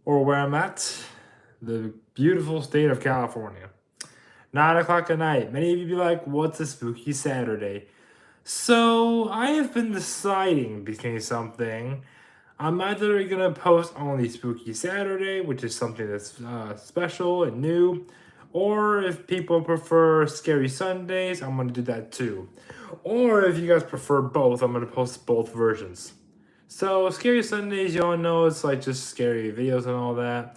or where I'm at, the beautiful state of California. 9 o'clock at night. Many of you be like, what's a spooky Saturday? So I have been deciding between something. I'm either gonna post only Spooky Saturday, which is something that's special and new, or if people prefer Scary Sundays, I'm gonna do that too. Or if you guys prefer both, I'm gonna post both versions. So Scary Sundays, you all know it's like just scary videos and all that,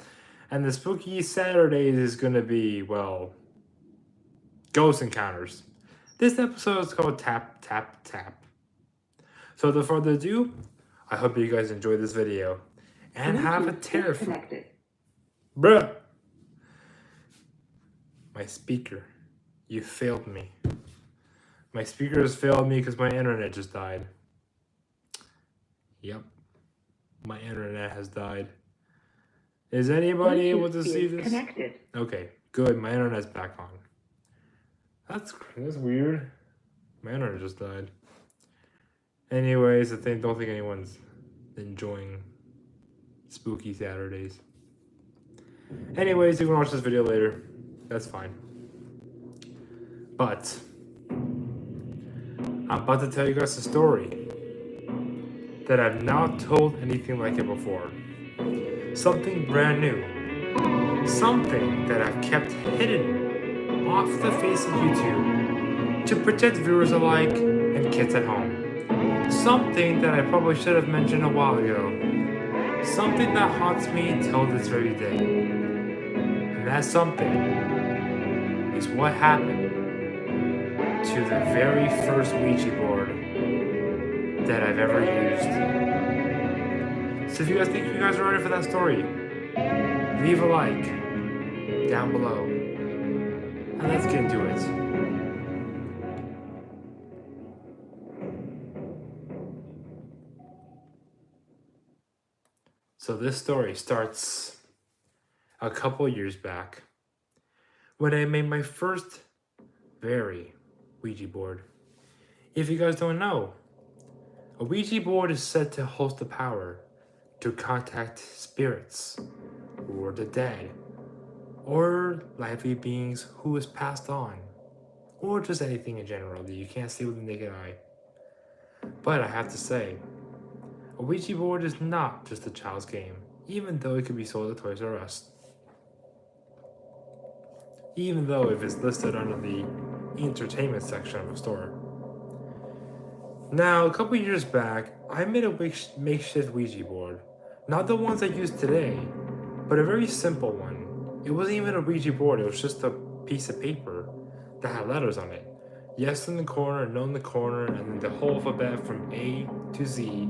and the Spooky Saturdays is gonna be, well, ghost encounters. This episode is called Tap Tap Tap. So without further ado, I hope you guys enjoy this video and have a terrifying. Bruh! My speaker. You failed me. My speaker has failed me because my internet just died. Yep. My internet has died. Is anybody able to see this? Connected. Okay, good. My internet's back on. That's weird. My internet just died. Anyways, don't think anyone's enjoying Spooky Saturdays. Anyways, you can watch this video later. That's fine. But I'm about to tell you guys a story that I've not told anything like it before. Something brand new. Something that I've kept hidden off the face of YouTube to protect viewers alike and kids at home. Something that I probably should have mentioned a while ago. Something that haunts me till this very day. And that something is what happened to the very first Ouija board that I've ever used. So if you guys think you guys are ready for that story, leave a like down below. And let's get into it. So this story starts a couple years back when I made my first very Ouija board. If you guys don't know, a Ouija board is said to host the power to contact spirits or the dead or lively beings who has passed on or just anything in general that you can't see with the naked eye. But I have to say, a Ouija board is not just a child's game, even though it could be sold at Toys R Us. Even though if it's listed under the entertainment section of a store. Now, a couple years back, I made a makeshift Ouija board. Not the ones I use today, but a very simple one. It wasn't even a Ouija board, it was just a piece of paper that had letters on it. Yes in the corner, no in the corner, and then the whole alphabet from A to Z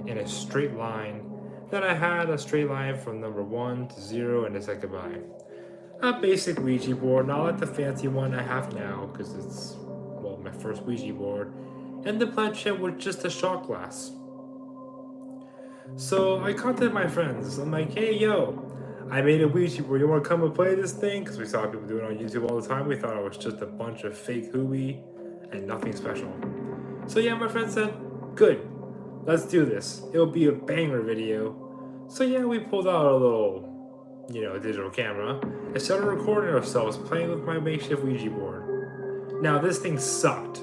in a straight line. Then I had a straight line from number 1 to 0 and it said goodbye. A basic Ouija board, not like the fancy one I have now, because it's, well, my first Ouija board. And the planchette was just a shot glass. So I contacted my friends. I'm like, hey, yo, I made a Ouija board. You want to come and play this thing? Because we saw people do it on YouTube all the time. We thought it was just a bunch of fake hooey and nothing special. So yeah, my friend said, good, let's do this. It'll be a banger video. So yeah, we pulled out a little, digital camera and started recording ourselves playing with my makeshift Ouija board. Now this thing sucked.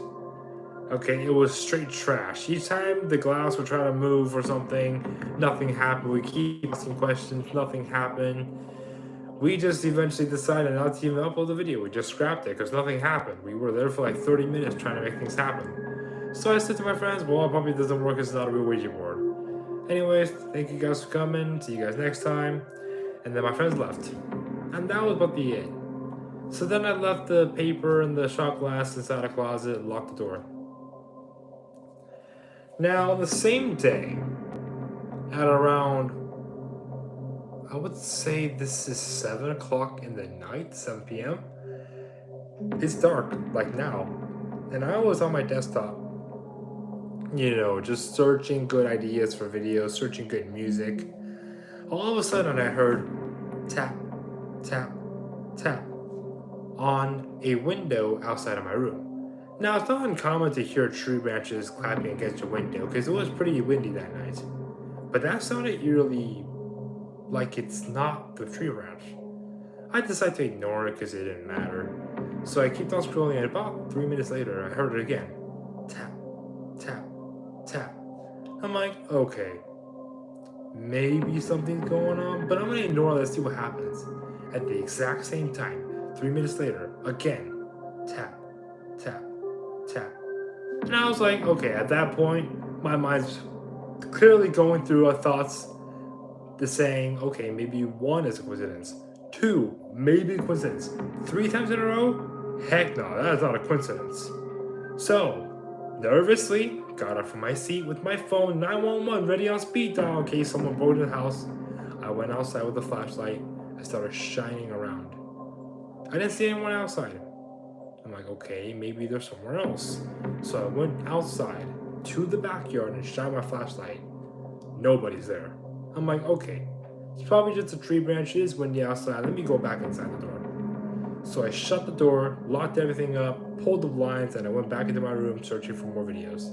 Okay, it was straight trash. Each time the glass would try to move or something, nothing happened. We keep asking questions, nothing happened. We just eventually decided not to even upload the video. We just scrapped it because nothing happened. We were there for like 30 minutes trying to make things happen. So I said to my friends, well, it probably doesn't work because it's not a real Ouija board. Anyways, thank you guys for coming. See you guys next time. And then my friends left. And that was about the end. So then I left the paper and the shot glass inside a closet and locked the door. Now, on the same day, at around, I would say this is 7 o'clock in the night, 7 p.m. It's dark, like now. And I was on my desktop, just searching good ideas for videos, searching good music. All of a sudden, I heard tap, tap, tap on a window outside of my room. Now, it's not uncommon to hear tree branches clapping against your window because it was pretty windy that night. But that sounded eerily like it's not the tree branch. I decided to ignore it because it didn't matter. So I kept on scrolling, and about 3 minutes later, I heard it again. Tap, tap, tap. I'm like, okay, maybe something's going on, but I'm gonna ignore it. Let's see what happens. At the exact same time, 3 minutes later, again, tap, tap, tap. And I was like, okay, at that point, my mind's clearly going through thoughts, the saying, okay, maybe one is a coincidence. Two, maybe a coincidence. 3 times in a row? Heck no, that is not a coincidence. So, nervously, got up from my seat with my phone, 911 ready on speed dial in case someone broke into the house. I went outside with a flashlight. I started shining around. I didn't see anyone outside. I'm like, okay, maybe there's somewhere else. So I went outside to the backyard and shined my flashlight. Nobody's there. I'm like, okay, it's probably just the tree branches windy outside. Let me go back inside the door. So I shut the door, locked everything up, pulled the blinds, and I went back into my room searching for more videos.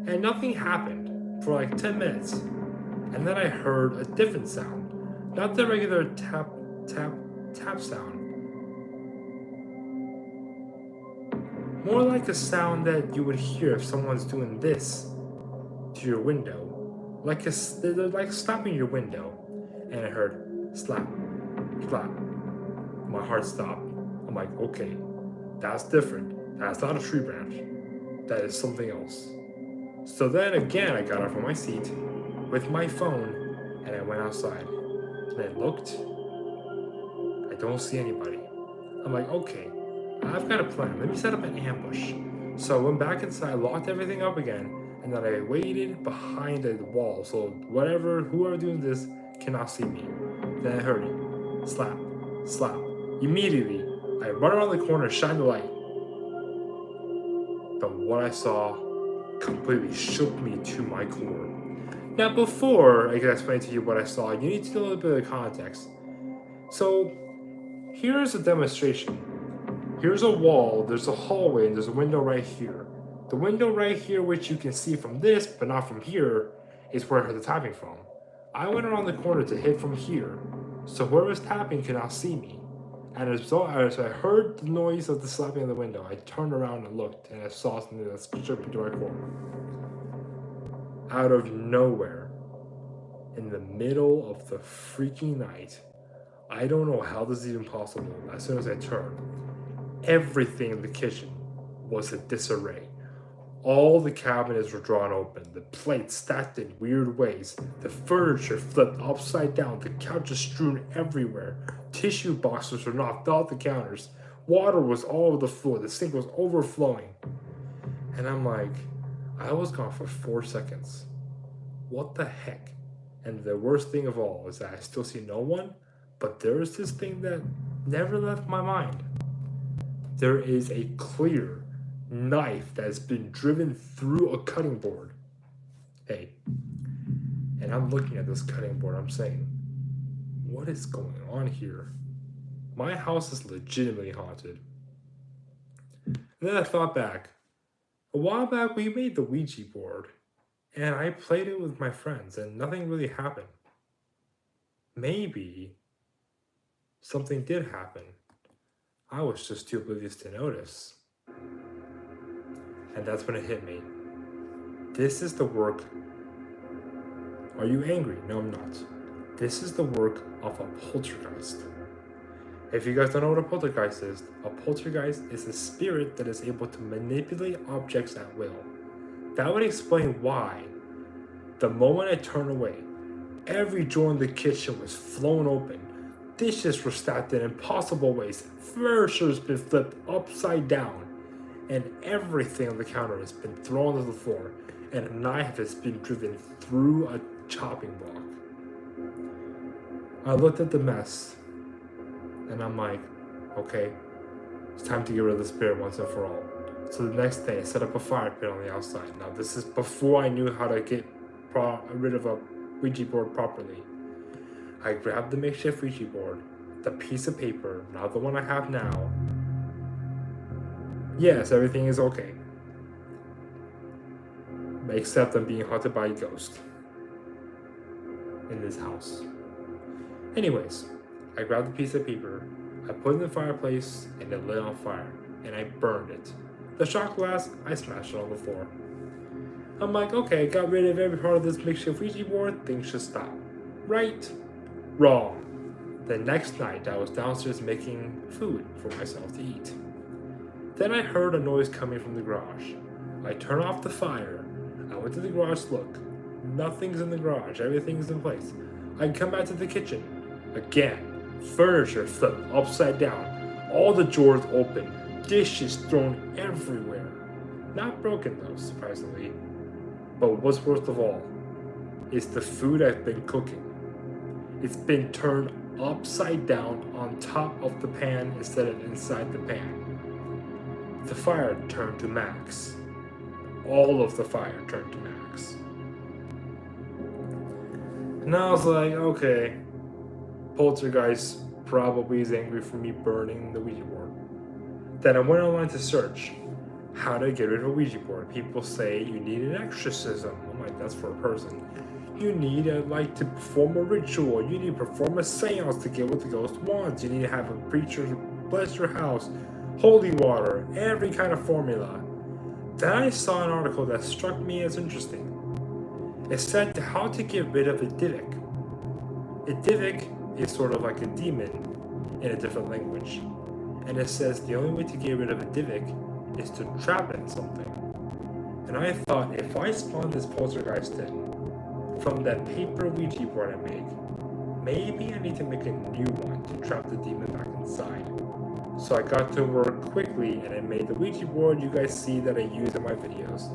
And nothing happened for like 10 minutes. And then I heard a different sound. Not the regular tap, tap, tap sound. More like a sound that you would hear if someone's doing this to your window. They're like slapping your window. And I heard slap, slap. My heart stopped. I'm like, okay, that's different. That's not a tree branch. That is something else. So then again, I got up from my seat with my phone and I went outside. And I looked. I don't see anybody. I'm like, okay, I've got a plan. Let me set up an ambush. So I went back inside, locked everything up again, and then I waited behind the wall so whoever doing this cannot see me. Then I heard it. Slap, slap. Immediately, I run around the corner, shine the light. But what I saw completely shook me to my core. Now, before I can explain to you what I saw, you need to know a little bit of context. So, here's a demonstration. Here's a wall, there's a hallway, and there's a window right here. The window right here, which you can see from this, but not from here, is where I heard the tapping from. I went around the corner to hit from here, so whoever's tapping cannot see me. And as I heard the noise of the slapping of the window, I turned around and looked, and I saw something that stripped me to my core. Out of nowhere, in the middle of the freaking night, I don't know how this is even possible. As soon as I turned, everything in the kitchen was in disarray. All the cabinets were drawn open, the plates stacked in weird ways, the furniture flipped upside down, the couches strewn everywhere, tissue boxes were knocked off the counters, water was all over the floor, the sink was overflowing. And I'm like, I was gone for 4 seconds. What the heck? And the worst thing of all is that I still see no one, but there is this thing that never left my mind. There is a clear knife that has been driven through a cutting board. Hey, and I'm looking at this cutting board, I'm saying, what is going on here? My house is legitimately haunted. And then I thought back. A while back, we made the Ouija board, and I played it with my friends, and nothing really happened. Maybe something did happen. I was just too oblivious to notice. And that's when it hit me. This is the work. Are you angry? No, I'm not. This is the work of a poltergeist. If you guys don't know what a poltergeist is a spirit that is able to manipulate objects at will. That would explain why, the moment I turned away, every drawer in the kitchen was flown open. Dishes were stacked in impossible ways. Furniture's been flipped upside down. And everything on the counter has been thrown to the floor. And a knife has been driven through a chopping block. I looked at the mess. And I'm like, okay, it's time to get rid of the spirit once and for all. So the next day, I set up a fire pit on the outside. Now, this is before I knew how to get rid of a Ouija board properly. I grabbed the makeshift Ouija board, the piece of paper, not the one I have now. Yes, everything is okay. Except I'm being haunted by a ghost in this house. Anyways, I grabbed a piece of paper, I put it in the fireplace, and it lit on fire, and I burned it. The shot glass, I smashed it on the floor. I'm like, okay, I got rid of every part of this makeshift Ouija board, things should stop. Right? Wrong. The next night, I was downstairs making food for myself to eat. Then I heard a noise coming from the garage. I turned off the fire. I went to the garage to look. Nothing's in the garage, everything's in place. I come back to the kitchen. Again, furniture flipped upside down. All the drawers open, dishes thrown everywhere. Not broken though, surprisingly. But what's worst of all is the food I've been cooking. It's been turned upside down on top of the pan instead of inside the pan. The fire turned to max. All of the fire turned to max. And I was like, okay, Poltergeist probably is angry for me burning the Ouija board. Then I went online to search how to get rid of a Ouija board. People say you need an exorcism. I'm like, that's for a person. You need to perform a ritual. You need to perform a seance to get what the ghost wants. You need to have a preacher bless your house, holy water, every kind of formula. Then I saw an article that struck me as interesting. It said how to get rid of a Dybbuk. A Dybbuk is sort of like a demon in a different language. And it says the only way to get rid of a Dybbuk is to trap it in something. And I thought, if I spawn this poltergeist in from that paper Ouija board I made, maybe I need to make a new one to trap the demon back inside. So I got to work quickly and I made the Ouija board you guys see that I use in my videos.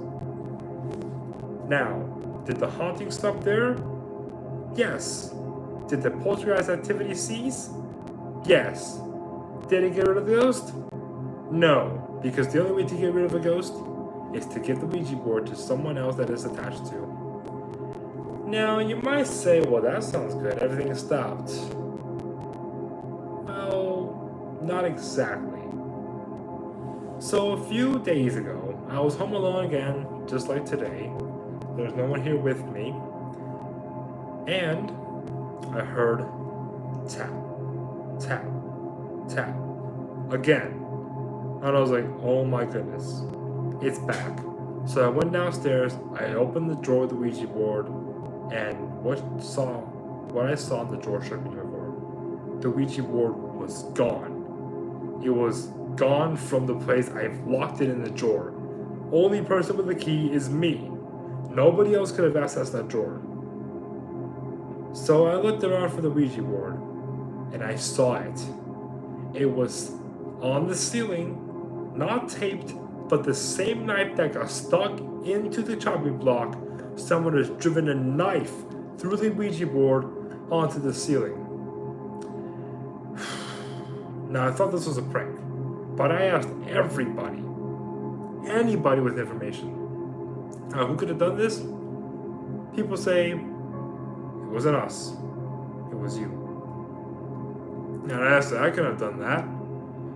Now, did the haunting stop there? Yes. Did the poltergeist activity cease? Yes. Did it get rid of the ghost? No, because the only way to get rid of a ghost is to give the Ouija board to someone else that is attached to. Now, you might say, well, that sounds good, everything stopped. Well, not exactly. So a few days ago, I was home alone again, just like today. There's no one here with me. And I heard tap, tap, tap again. And I was like, oh my goodness, it's back. So I went downstairs, I opened the drawer of the Ouija board, and what I saw in the drawer shook me before. The Ouija board was gone. It was gone from the place. I've locked it in the drawer. Only person with the key is me. Nobody else could have accessed that drawer. So I looked around for the Ouija board, and I saw it. It was on the ceiling, not taped, but the same knife that got stuck into the chopping block. Someone has driven a knife through the Ouija board onto the ceiling. Now, I thought this was a prank, but I asked everybody, anybody with information, who could have done this? People say, it wasn't us, it was you. And I asked, I couldn't have done that.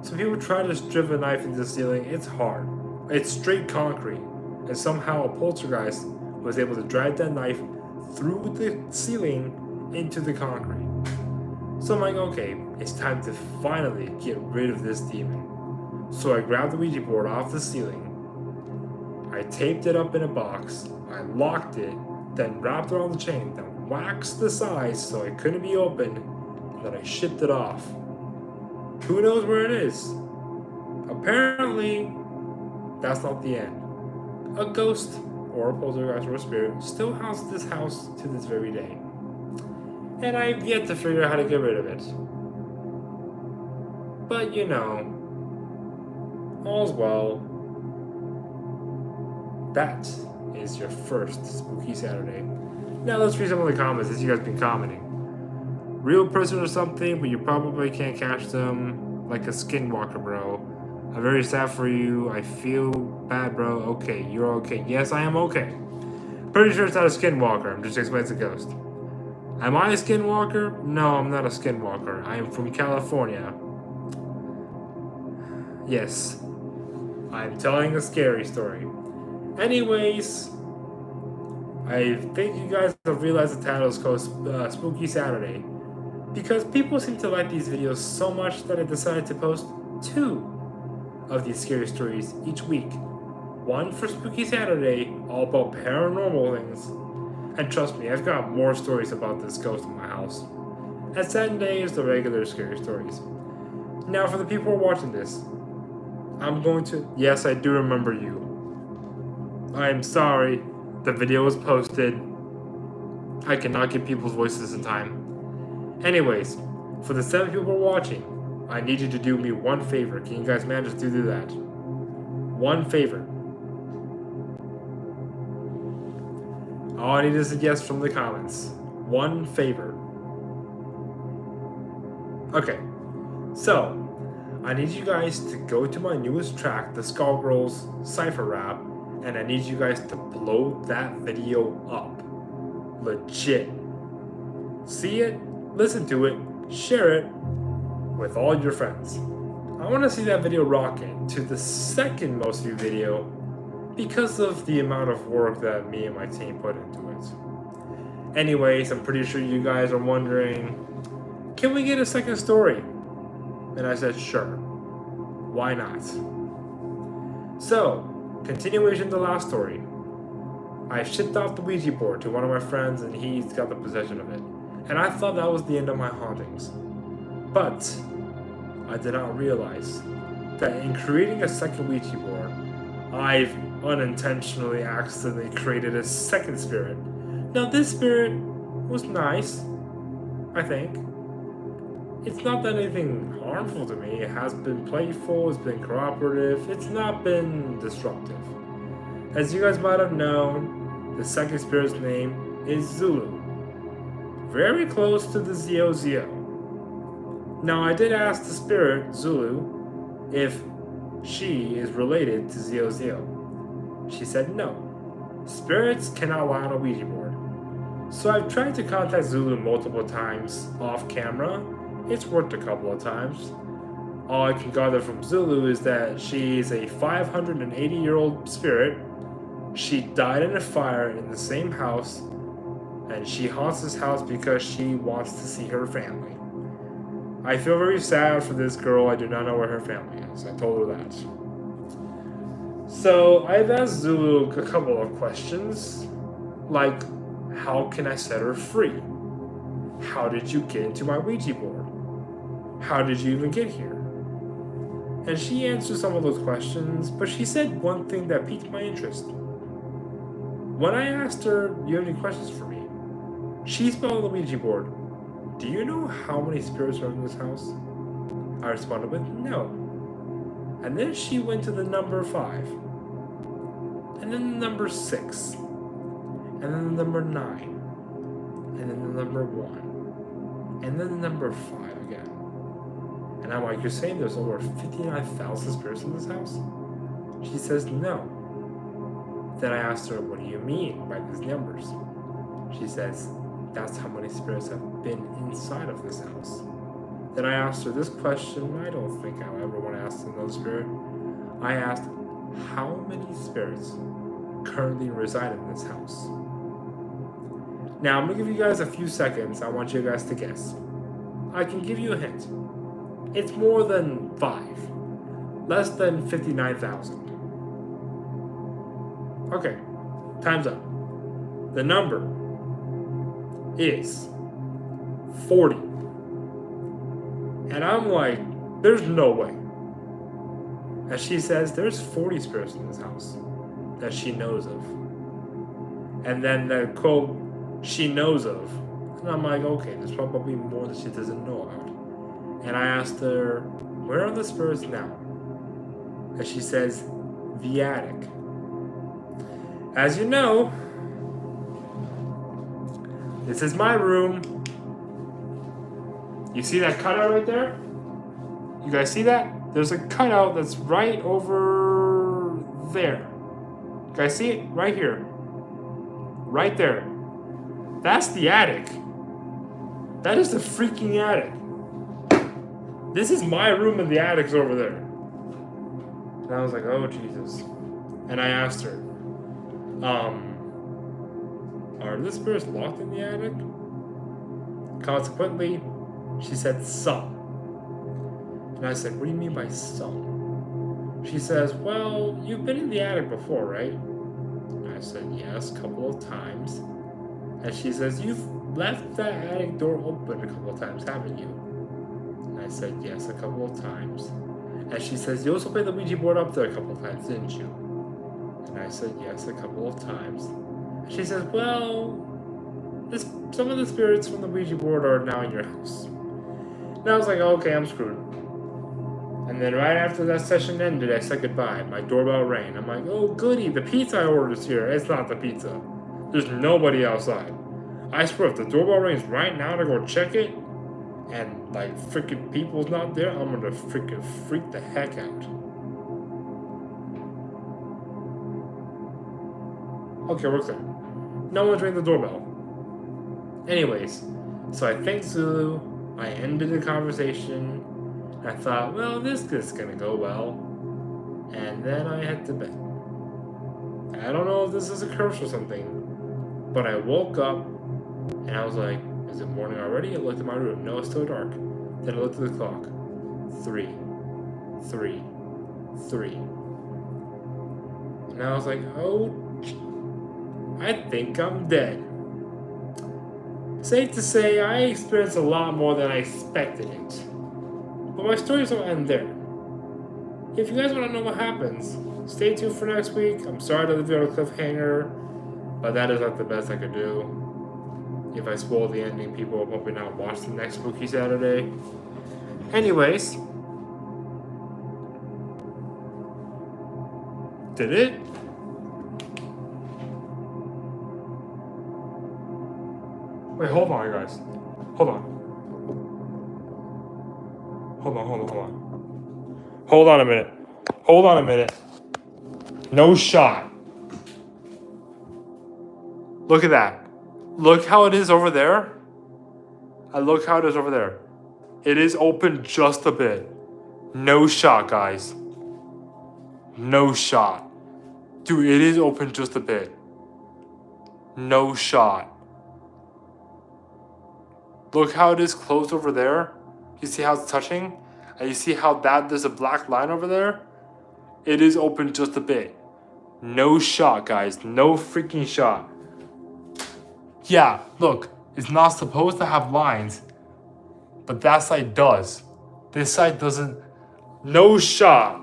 So people try to drive a knife into the ceiling. It's hard. It's straight concrete. And somehow a poltergeist was able to drive that knife through the ceiling into the concrete. So I'm like, okay, it's time to finally get rid of this demon. So I grabbed the Ouija board off the ceiling. I taped it up in a box. I locked it, then wrapped it around the chain, then waxed the sides so it couldn't be opened, and then I shipped it off. Who knows where it is? Apparently, that's not the end. A ghost or a poltergeist or a spirit still haunts this house to this very day. And I've yet to figure out how to get rid of it. But you know, all's well. That is your first Spooky Saturday. Now let's read some of the comments as you guys been commenting. Real person or something, but you probably can't catch them, like a skinwalker, bro. I'm very sad for you. I feel bad, bro. Okay, you're okay. Yes, I am okay. Pretty sure it's not a skinwalker. I'm just explaining it's a ghost. Am I a skinwalker? No, I'm not a skinwalker. I am from California. Yes, I'm telling a scary story. Anyways, I think you guys have realized the title is called Spooky Saturday. because people seem to like these videos so much that I decided to post 2 of these scary stories each week. One for Spooky Saturday, all about paranormal things. And trust me, I've got more stories about this ghost in my house. And Sunday is the regular scary stories. Now for the people who are watching this, I'm going to... Yes, I do remember you. I'm sorry. The video was posted. I cannot get people's voices in time. Anyways, for the 7 people who are watching, I need you to do me one favor. Can you guys manage to do that? One favor. All I need is a yes from the comments. One favor. Okay. So, I need you guys to go to my newest track, the Skullgirls Cypher Rap, and I need you guys to blow that video up. Legit. See it, listen to it, share it with all your friends. I want to see that video rocket to the second most viewed video because of the amount of work that me and my team put into it. Anyways, I'm pretty sure you guys are wondering, can we get a second story? And I said, sure. Why not? So, continuation of the last story. I shipped off the Ouija board to one of my friends and he's got the possession of it. And I thought that was the end of my hauntings. But I did not realize that in creating a second Ouija board, I've unintentionally accidentally created a second spirit. Now this spirit was nice, I think. It's not done anything harmful to me. It has been playful, it's been cooperative, it's not been disruptive. As you guys might have known, the second spirit's name is Zulu. Very close to the Zio Zio. Now I did ask the spirit, Zulu, if she is related to Zio Zio. She said no. Spirits cannot lie on a Ouija board. So I've tried to contact Zulu multiple times off camera. It's worked a couple of times. All I can gather from Zulu is that she's a 580-year-old spirit. She died in a fire in the same house, and she haunts this house because she wants to see her family. I feel very sad for this girl. I do not know where her family is. I told her that. So I've asked Zulu a couple of questions, like, how can I set her free? How did you get into my Ouija board? How did you even get here? And she answered some of those questions, but she said one thing that piqued my interest. When I asked her, do you have any questions for me? She spelled on the Ouija board, do you know how many spirits are in this house? I responded with no. And then she went to the number 5. And then the number 6. And then the number 9. And then the number 1. And then the number 5 again. And I'm like, you're saying there's over 59,000 spirits in this house? She says no. Then I asked her, what do you mean by these numbers? She says, that's how many spirits have been inside of this house. Then I asked her this question I don't think I'll ever want to ask another spirit. I asked, how many spirits currently reside in this house? Now, I'm going to give you guys a few seconds. I want you guys to guess. I can give you a hint. It's more than 5. Less than 59,000. Okay, time's up. The number is 40. And I'm like, there's no way. And she says there's 40 spirits in this house that she knows of. And then the quote, she knows of. And I'm like, okay, there's probably more that she doesn't know about. And I asked her, where are the spirits now? And she says, the attic. As you know, this is my room. You see that cutout right there? You guys see that? There's a cutout that's right over there. You guys see it? Right here. Right there. That's the attic. That is the freaking attic. This is my room and the attic's over there. And I was like, oh Jesus. And I asked her, are the spirits locked in the attic? Consequently, She said some. And I said, what do you mean by some? She says, well, you've been in the attic before, right? And I said, yes, a couple of times. And she says, you've left that attic door open a couple of times, haven't you? And I said, yes, a couple of times. And she says, you also played the Ouija board up there a couple of times, didn't you? And I said, yes, a couple of times. And she says, well, some of the spirits from the Ouija board are now in your house. And I was like, okay, I'm screwed. And then right after that session ended, I said goodbye. My doorbell rang. I'm like, oh goody, the pizza I ordered is here. It's not the pizza. There's nobody outside. I swear, if the doorbell rings right now to go check it, and like freaking people's not there, I'm gonna freaking freak the heck out. Okay, we're clear. No one's ringing the doorbell. Anyways, so I thanked Zulu. I ended the conversation. I thought, well, this is gonna go well. And then I had to bed. I don't know if this is a curse or something, but I woke up and I was like, is it morning already? I looked at my room. No, it's still dark. Then I looked at the clock. 3, 3, 3. And I was like, oh, I think I'm dead. Safe to say, I experienced a lot more than I expected it. But my stories don't end there. If you guys want to know what happens, stay tuned for next week. I'm sorry to leave you on a cliffhanger, but that is like the best I could do. If I spoil the ending, people will probably not watch the next Spooky Saturday. Anyways. Did it? Wait, hold on, guys. Hold on. Hold on a minute. Hold on a minute. No shot. Look at that. Look how it is over there. Look how it is over there. It is open just a bit. No shot, guys. No shot. Dude, it is open just a bit. No shot. Look how it is closed over there. You see how it's touching? And you see how there's a black line over there? It is open just a bit. No shot, guys. No freaking shot. Yeah, look. It's not supposed to have lines. But that side does. This side doesn't. No shot.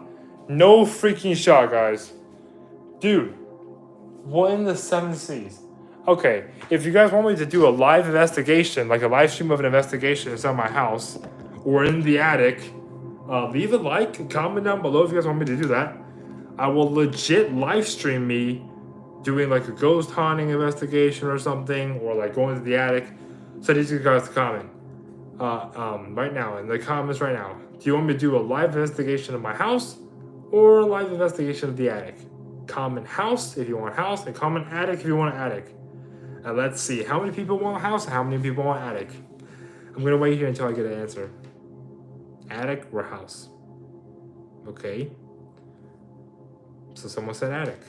No freaking shot, guys. Dude. What in the 7 Cs? Okay, if you guys want me to do a live investigation, like a live stream of an investigation inside my house or in the attic, leave a like and comment down below if you guys want me to do that. I will legit live stream me doing like a ghost haunting investigation or something, or like going to the attic. So I need you guys to comment right now in the comments right now. Do you want me to do a live investigation of my house or a live investigation of the attic? Comment house if you want house, and comment attic if you want attic. And let's see how many people want house and how many people want attic. I'm gonna wait here until I get an answer. Attic or house? Okay. So someone said attic.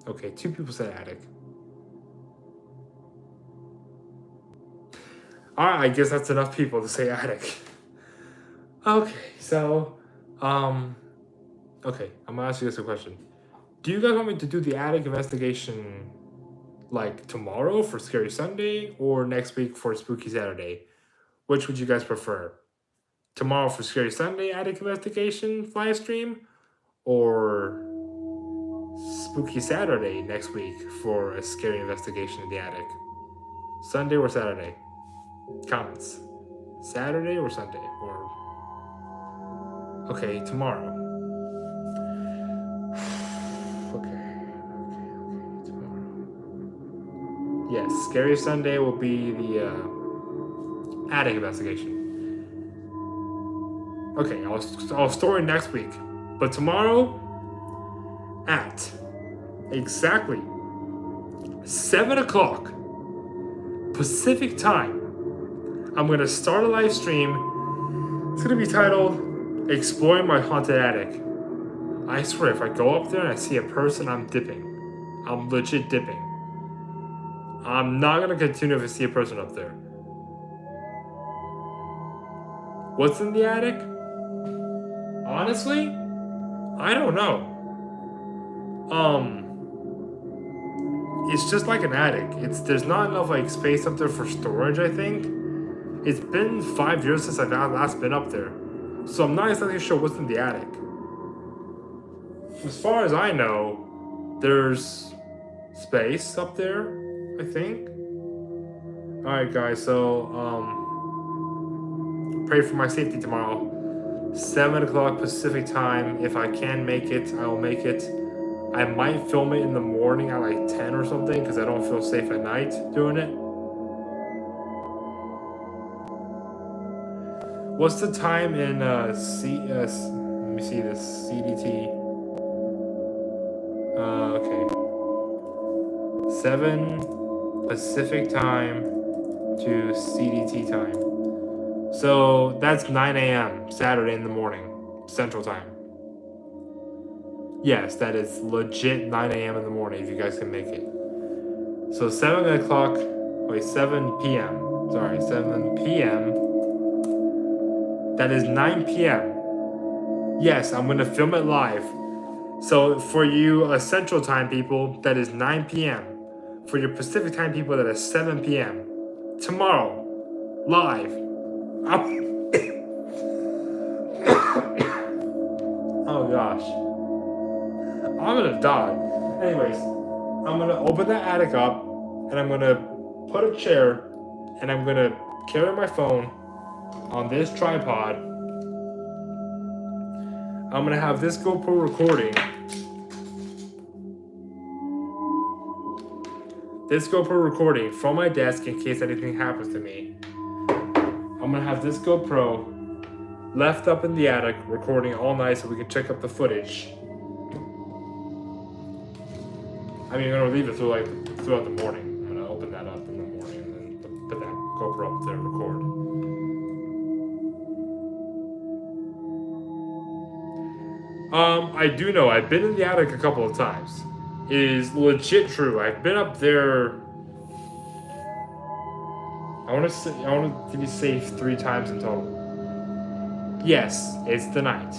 Okay, 2 people said attic. Alright, I guess that's enough people to say attic. Okay, so, okay, I'm gonna ask you guys a question. Do you guys want me to do the attic investigation like tomorrow for Scary Sunday or next week for Spooky Saturday? Which would you guys prefer? Tomorrow for Scary Sunday attic investigation live stream, or Spooky Saturday next week for a scary investigation in the attic? Sunday or Saturday? Comments. Saturday or Sunday? Or okay, tomorrow. Okay, tomorrow. Yes, Scary Sunday will be the attic investigation. Okay, I'll story next week. But tomorrow, at exactly 7 o'clock Pacific time, I'm going to start a live stream. It's going to be titled Exploring My Haunted Attic. I swear, if I go up there and I see a person, I'm dipping. I'm legit dipping. I'm not going to continue if I see a person up there. What's in the attic? Honestly, I don't know. It's just like an attic. There's not enough like space up there for storage, I think. It's been 5 years since I've last been up there. So I'm not exactly sure what's in the attic. As far as I know, there's space up there, I think. Alright guys, so pray for my safety tomorrow. 7 o'clock Pacific time. If I can make it, I will make it. I might film it in the morning at like 10 or something because I don't feel safe at night doing it. What's the time in let me see this, CDT. Okay. 7 Pacific time to CDT time. So that's 9 a.m. Saturday in the morning, Central Time. Yes, that is legit 9 a.m. in the morning if you guys can make it. So 7 p.m. Sorry, 7 p.m. That is 9 p.m. Yes, I'm gonna film it live. So for you Central Time people, that is 9 p.m. For your Pacific Time people, that is 7 p.m. Tomorrow, live. Oh gosh. I'm gonna die. Anyways, I'm gonna open the attic up and I'm gonna put a chair and I'm gonna carry my phone on this tripod. I'm gonna have this GoPro recording. This GoPro recording from my desk in case anything happens to me. I'm gonna have this GoPro left up in the attic recording all night so we can check up the footage. I mean, I'm gonna leave it throughout the morning. I'm gonna open that up in the morning and then put that GoPro up there and record. I do know I've been in the attic a couple of times. It is legit true. I've been up there. I want to be safe 3 times in total. Yes, it's the night.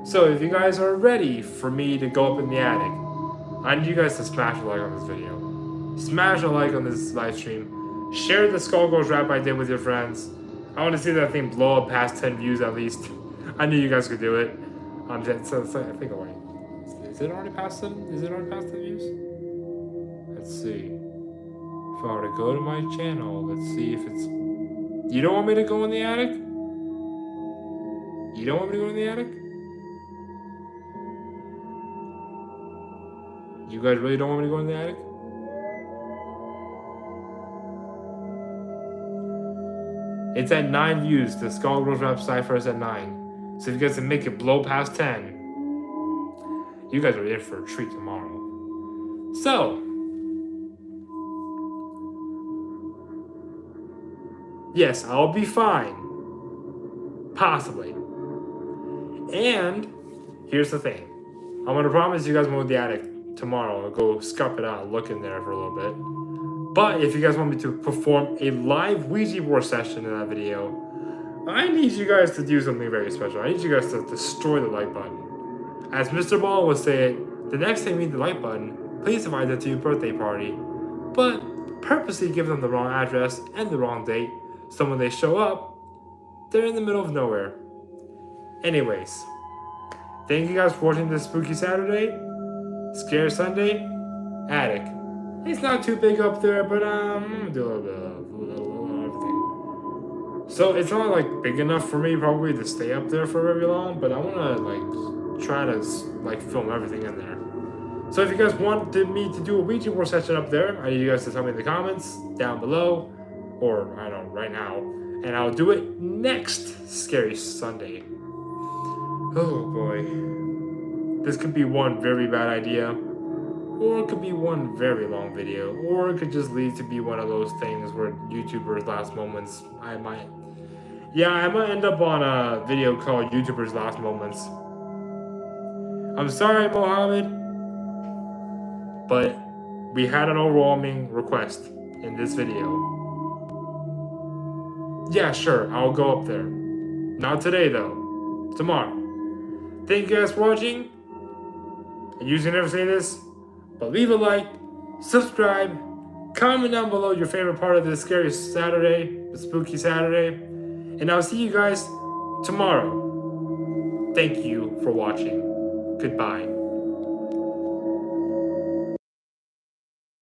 So if you guys are ready for me to go up in the attic, I need you guys to smash a like on this video. Smash a like on this live stream. Share the Skullgirls rap I did with your friends. I want to see that thing blow up past 10 views at least. I knew you guys could do it. I think already. Is it already past 10? Is it already past 10 views? Let's see. If I were to go to my channel, let's see if it's... You don't want me to go in the attic? You don't want me to go in the attic? You guys really don't want me to go in the attic? It's at 9 views. The Skullgirls Rap Cypher is at 9. So if you guys can make it blow past 10, you guys are in for a treat tomorrow. So, yes, I'll be fine. Possibly. And here's the thing. I'm gonna promise you guys won't go to the attic tomorrow. I'll go scuff it out, look in there for a little bit. But if you guys want me to perform a live Ouija board session in that video, I need you guys to do something very special. I need you guys to destroy the like button. As Mr. Ball would say, the next time you need the like button, please invite them to your birthday party. But purposely give them the wrong address and the wrong date, so when they show up, they're in the middle of nowhere. Anyways, thank you guys for watching this Spooky Saturday, Scare Sunday, attic. It's not too big up there, but I'm gonna do a little bit of everything. So it's not like big enough for me probably to stay up there for very long, but I wanna like try to like film everything in there. So if you guys wanted me to do a Ouija board session up there, I need you guys to tell me in the comments down below, or I don't know, right now, and I'll do it next Scary Sunday. Oh boy. This could be one very bad idea, or it could be one very long video, or it could just lead to be one of those things where YouTubers' last moments, I might end up on a video called YouTubers' Last Moments. I'm sorry, Mohammed, but we had an overwhelming request in this video. Yeah, sure, I'll go up there. Not today, though. Tomorrow. Thank you guys for watching. I usually never say this, but leave a like, subscribe, comment down below your favorite part of this scary Saturday, the spooky Saturday, and I'll see you guys tomorrow. Thank you for watching. Goodbye.